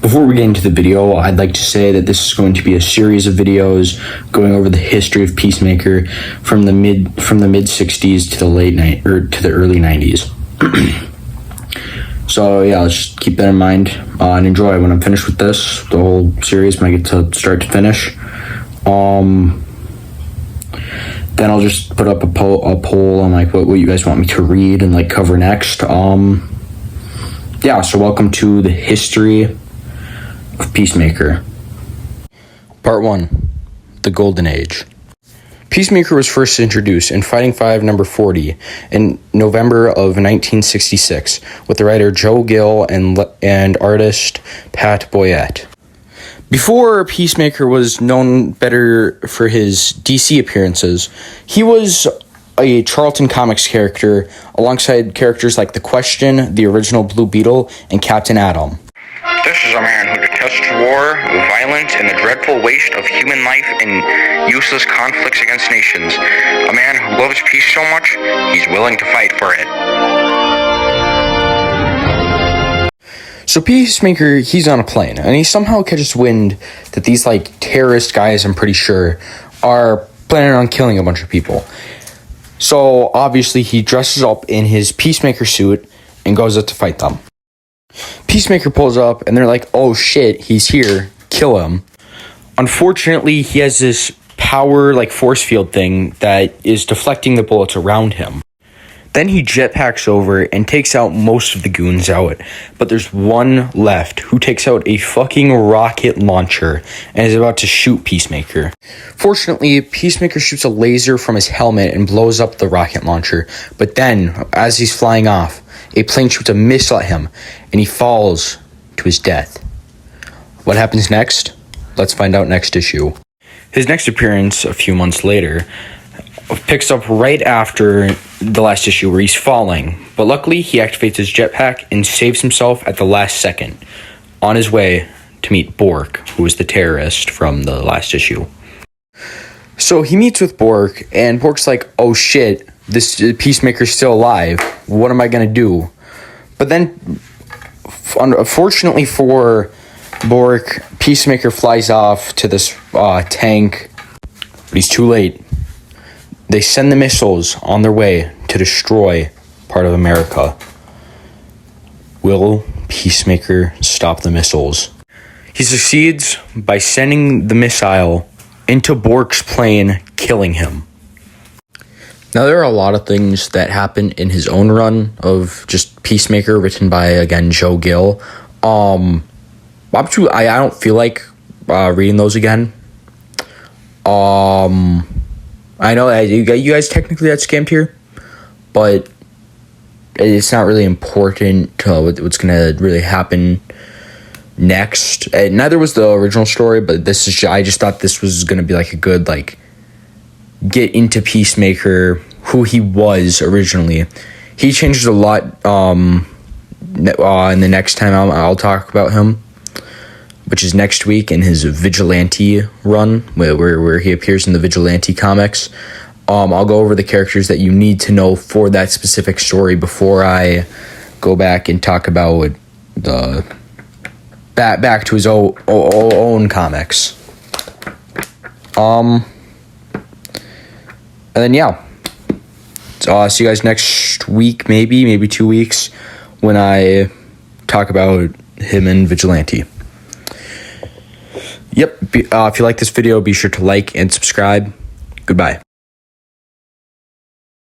Before we get into the video, I'd like to say that this is going to be a series of videos going over the history of Peacemaker from the mid 60s to the early 90s. So yeah, let's just keep that in mind and enjoy. When I'm finished with this, the whole series, when I get to start to finish, then I'll just put up a poll on like what you guys want me to read and like cover next. Yeah, so welcome to the history of Peacemaker. Part 1, the Golden Age. Peacemaker was first introduced in Fighting 5 number 40 in November of 1966 with the writer Joe Gill and artist Pat Boyette. Before Peacemaker was known better for his DC appearances, he was a Charlton Comics character alongside characters like The Question, the original Blue Beetle, and Captain Atom. This is a man who detests war, violence, and the dreadful waste of human life and useless conflicts against nations. A man who loves peace so much, he's willing to fight for it. So Peacemaker, he's on a plane, and he somehow catches wind that these, like, terrorist guys, I'm pretty sure, are planning on killing a bunch of people. So, obviously, he dresses up in his Peacemaker suit and goes out to fight them. Peacemaker pulls up, and they're like, oh shit, he's here, kill him. Unfortunately, he has this power, like, force field thing that is deflecting the bullets around him. Then he jetpacks over and takes out most of the goons out, but there's one left who takes out a fucking rocket launcher and is about to shoot Peacemaker. Fortunately, Peacemaker shoots a laser from his helmet and blows up the rocket launcher, but then, as he's flying off, a plane shoots a missile at him, and he falls to his death. What happens next? Let's find out next issue. His next appearance, a few months later, picks up right after the last issue where he's falling, but luckily he activates his jetpack and saves himself at the last second, on his way to meet Bork, who was the terrorist from the last issue. So he meets with Bork, and Bork's like, oh shit, this Peacemaker's still alive, what am I gonna do? But then, unfortunately for Bork, Peacemaker flies off to this tank, but he's too late. They send the missiles on their way to destroy part of America. Will Peacemaker stop the missiles? He succeeds by sending the missile into Bork's plane, killing him. Now, there are a lot of things that happen in his own run of just Peacemaker, written by, again, Joe Gill. I don't feel like reading those again. I know you guys technically got scammed here, but it's not really important to what's going to really happen next. Neither was the original story, but I just thought this was going to be like a good, like, get into Peacemaker, who he was originally. He changed a lot in the next time I'll talk about him, which is next week in his Vigilante run, where he appears in the Vigilante comics. I'll go over the characters that you need to know for that specific story before I go back and talk about the back to his own comics. And then yeah, see you guys next week, maybe 2 weeks, when I talk about him in Vigilante. Yep, if you like this video, be sure to like and subscribe. Goodbye.